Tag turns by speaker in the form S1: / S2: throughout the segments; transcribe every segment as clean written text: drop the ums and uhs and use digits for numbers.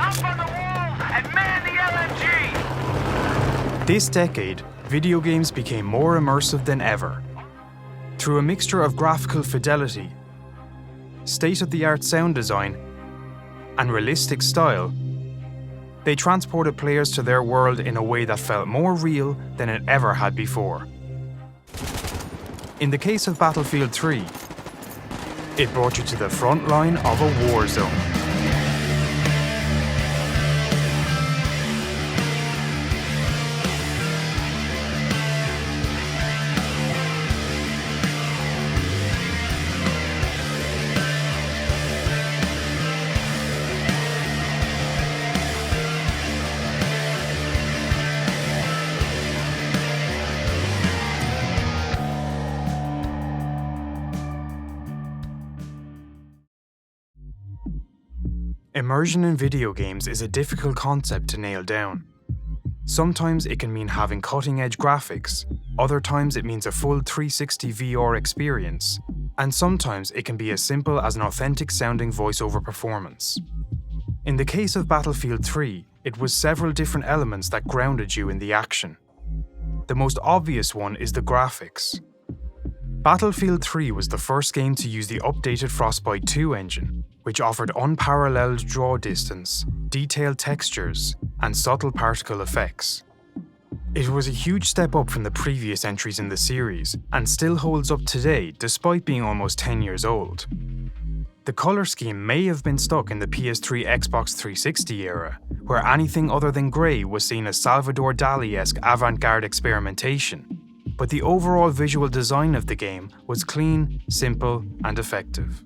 S1: Up on the walls and man the LMG!
S2: This decade, video games became more immersive than ever. Through a mixture of graphical fidelity, state-of-the-art sound design, and realistic style, they transported players to their world in a way that felt more real than it ever had before. In the case of Battlefield 3, it brought you to the front line of a war zone. Immersion in video games is a difficult concept to nail down. Sometimes it can mean having cutting-edge graphics, other times it means a full 360 VR experience, and sometimes it can be as simple as an authentic-sounding voiceover performance. In the case of Battlefield 3, it was several different elements that grounded you in the action. The most obvious one is the graphics. Battlefield 3 was the first game to use the updated Frostbite 2 engine, which offered unparalleled draw distance, detailed textures, and subtle particle effects. It was a huge step up from the previous entries in the series, and still holds up today despite being almost 10 years old. The colour scheme may have been stuck in the PS3 Xbox 360 era, where anything other than grey was seen as Salvador Dali-esque avant-garde experimentation, but the overall visual design of the game was clean, simple, and effective.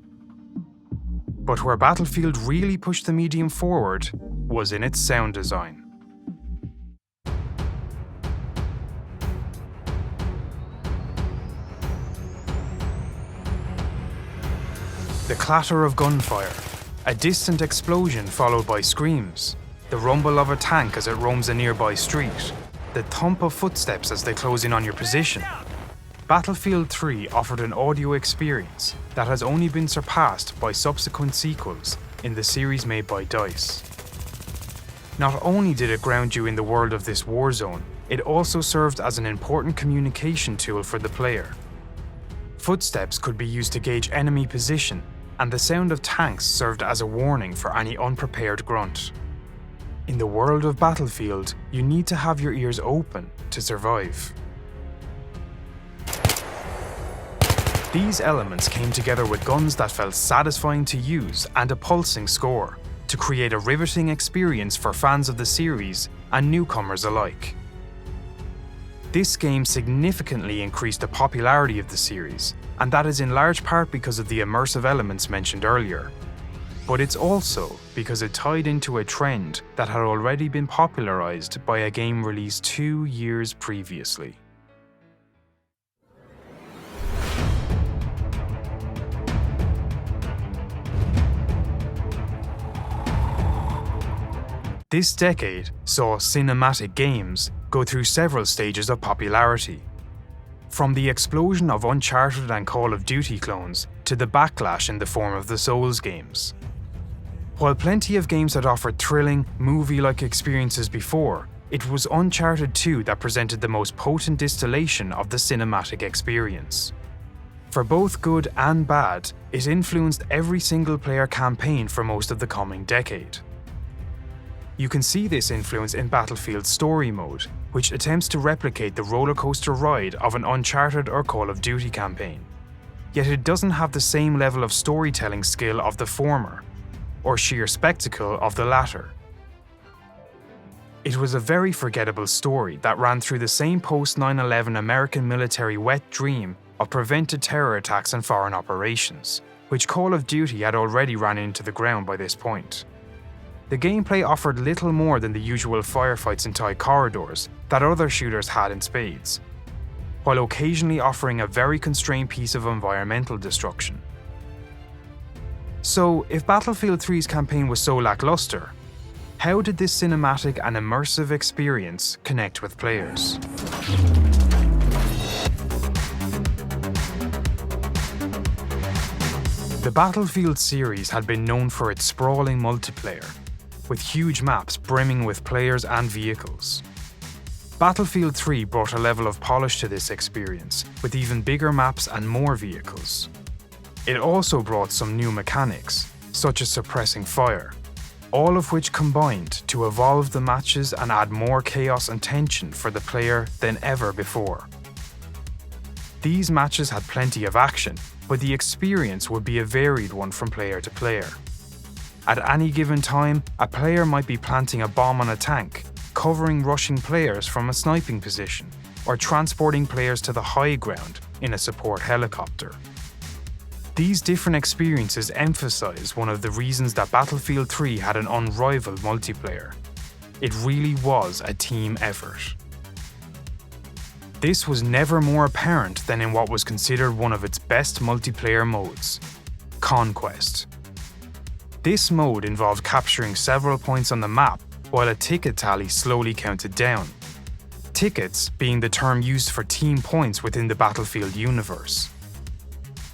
S2: But where Battlefield really pushed the medium forward was in its sound design. The clatter of gunfire, a distant explosion followed by screams, the rumble of a tank as it roams a nearby street, the thump of footsteps as they close in on your position. Battlefield 3 offered an audio experience that has only been surpassed by subsequent sequels in the series made by DICE. Not only did it ground you in the world of this war zone, it also served as an important communication tool for the player. Footsteps could be used to gauge enemy position, and the sound of tanks served as a warning for any unprepared grunt. In the world of Battlefield, you need to have your ears open to survive. These elements came together with guns that felt satisfying to use and a pulsing score, to create a riveting experience for fans of the series and newcomers alike. This game significantly increased the popularity of the series, and that is in large part because of the immersive elements mentioned earlier. But it's also because it tied into a trend that had already been popularized by a game released 2 years previously. This decade saw cinematic games go through several stages of popularity. From the explosion of Uncharted and Call of Duty clones to the backlash in the form of the Souls games. While plenty of games had offered thrilling, movie-like experiences before, it was Uncharted 2 that presented the most potent distillation of the cinematic experience. For both good and bad, it influenced every single-player campaign for most of the coming decade. You can see this influence in Battlefield's story mode, which attempts to replicate the rollercoaster ride of an Uncharted or Call of Duty campaign. Yet it doesn't have the same level of storytelling skill of the former, or sheer spectacle of the latter. It was a very forgettable story that ran through the same post-9/11 American military wet dream of prevented terror attacks and foreign operations, which Call of Duty had already ran into the ground by this point. The gameplay offered little more than the usual firefights in tight corridors that other shooters had in spades, while occasionally offering a very constrained piece of environmental destruction. So, if Battlefield 3's campaign was so lackluster, how did this cinematic and immersive experience connect with players? The Battlefield series had been known for its sprawling multiplayer, with huge maps brimming with players and vehicles. Battlefield 3 brought a level of polish to this experience, with even bigger maps and more vehicles. It also brought some new mechanics, such as suppressing fire, all of which combined to evolve the matches and add more chaos and tension for the player than ever before. These matches had plenty of action, but the experience would be a varied one from player to player. At any given time, a player might be planting a bomb on a tank, covering rushing players from a sniping position, or transporting players to the high ground in a support helicopter. These different experiences emphasize one of the reasons that Battlefield 3 had an unrivaled multiplayer. It really was a team effort. This was never more apparent than in what was considered one of its best multiplayer modes, Conquest. This mode involved capturing several points on the map while a ticket tally slowly counted down. Tickets being the term used for team points within the Battlefield universe.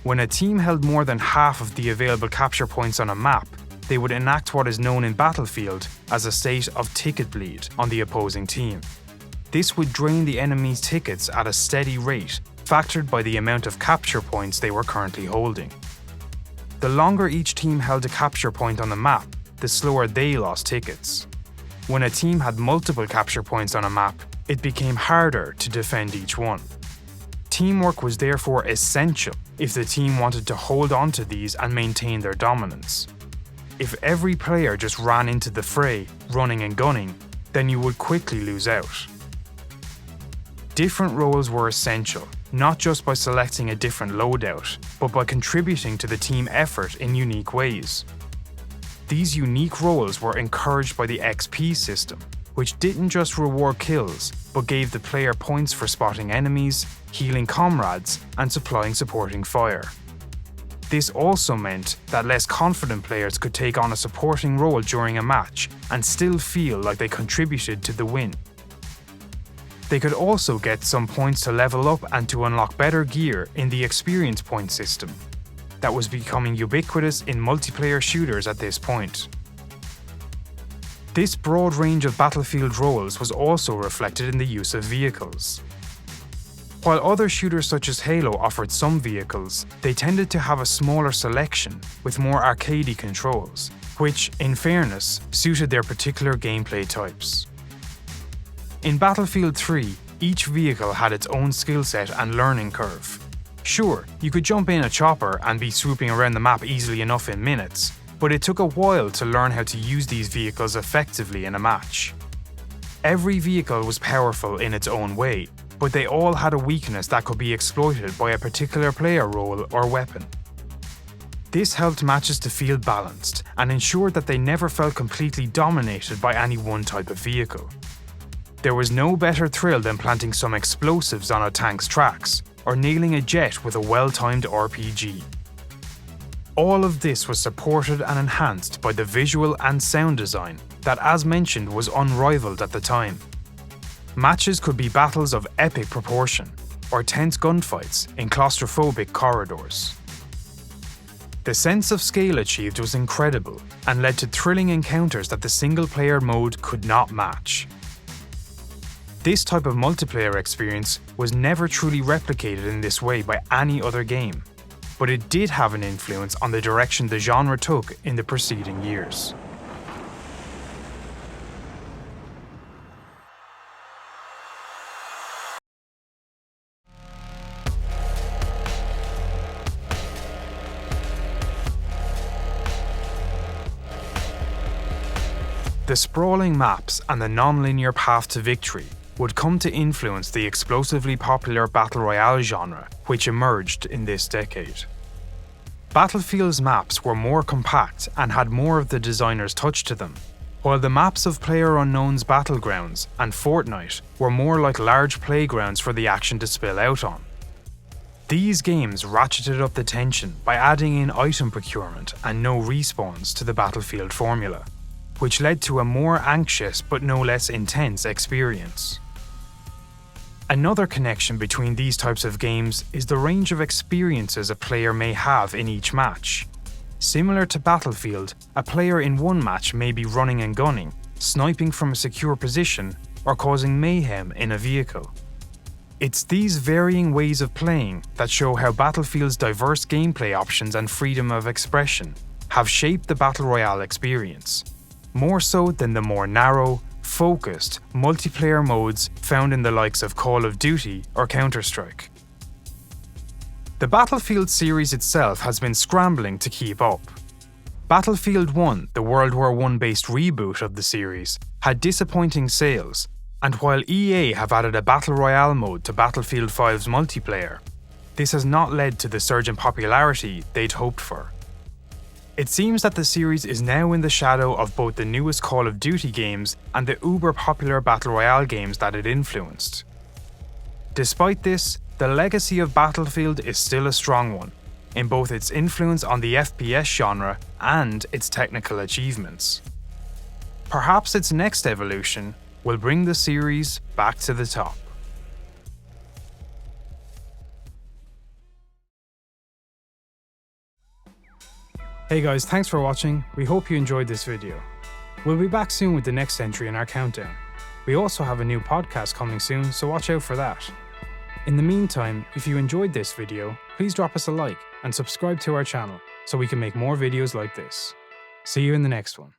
S2: When a team held more than half of the available capture points on a map, they would enact what is known in Battlefield as a state of ticket bleed on the opposing team. This would drain the enemy's tickets at a steady rate, factored by the amount of capture points they were currently holding. The longer each team held a capture point on the map, the slower they lost tickets. When a team had multiple capture points on a map, it became harder to defend each one. Teamwork was therefore essential if the team wanted to hold on to these and maintain their dominance. If every player just ran into the fray, running and gunning, then you would quickly lose out. Different roles were essential, not just by selecting a different loadout, but by contributing to the team effort in unique ways. These unique roles were encouraged by the XP system, which didn't just reward kills, but gave the player points for spotting enemies, healing comrades, and supplying supporting fire. This also meant that less confident players could take on a supporting role during a match and still feel like they contributed to the win. They could also get some points to level up and to unlock better gear in the experience point system that was becoming ubiquitous in multiplayer shooters at this point. This broad range of Battlefield roles was also reflected in the use of vehicles. While other shooters such as Halo offered some vehicles, they tended to have a smaller selection with more arcadey controls, which, in fairness, suited their particular gameplay types. In Battlefield 3, each vehicle had its own skill set and learning curve. Sure, you could jump in a chopper and be swooping around the map easily enough in minutes, but it took a while to learn how to use these vehicles effectively in a match. Every vehicle was powerful in its own way, but they all had a weakness that could be exploited by a particular player role or weapon. This helped matches to feel balanced and ensured that they never felt completely dominated by any one type of vehicle. There was no better thrill than planting some explosives on a tank's tracks, or nailing a jet with a well-timed RPG. All of this was supported and enhanced by the visual and sound design that, as mentioned, was unrivaled at the time. Matches could be battles of epic proportion, or tense gunfights in claustrophobic corridors. The sense of scale achieved was incredible and led to thrilling encounters that the single-player mode could not match. This type of multiplayer experience was never truly replicated in this way by any other game, but it did have an influence on the direction the genre took in the preceding years. The sprawling maps and the non-linear path to victory would come to influence the explosively popular Battle Royale genre, which emerged in this decade. Battlefield's maps were more compact and had more of the designer's touch to them, while the maps of PlayerUnknown's Battlegrounds and Fortnite were more like large playgrounds for the action to spill out on. These games ratcheted up the tension by adding in item procurement and no respawns to the Battlefield formula, which led to a more anxious but no less intense experience. Another connection between these types of games is the range of experiences a player may have in each match. Similar to Battlefield, a player in one match may be running and gunning, sniping from a secure position, or causing mayhem in a vehicle. It's these varying ways of playing that show how Battlefield's diverse gameplay options and freedom of expression have shaped the Battle Royale experience, more so than the more narrow, focused multiplayer modes found in the likes of Call of Duty or Counter-Strike. The Battlefield series itself has been scrambling to keep up. Battlefield 1, the World War I-based reboot of the series, had disappointing sales, and while EA have added a Battle Royale mode to Battlefield 5's multiplayer, this has not led to the surge in popularity they'd hoped for. It seems that the series is now in the shadow of both the newest Call of Duty games and the uber-popular Battle Royale games that it influenced. Despite this, the legacy of Battlefield is still a strong one, in both its influence on the FPS genre and its technical achievements. Perhaps its next evolution will bring the series back to the top. Hey guys, thanks for watching. We hope you enjoyed this video. We'll be back soon with the next entry in our countdown. We also have a new podcast coming soon, so watch out for that. In the meantime, if you enjoyed this video, please drop us a like and subscribe to our channel so we can make more videos like this. See you in the next one.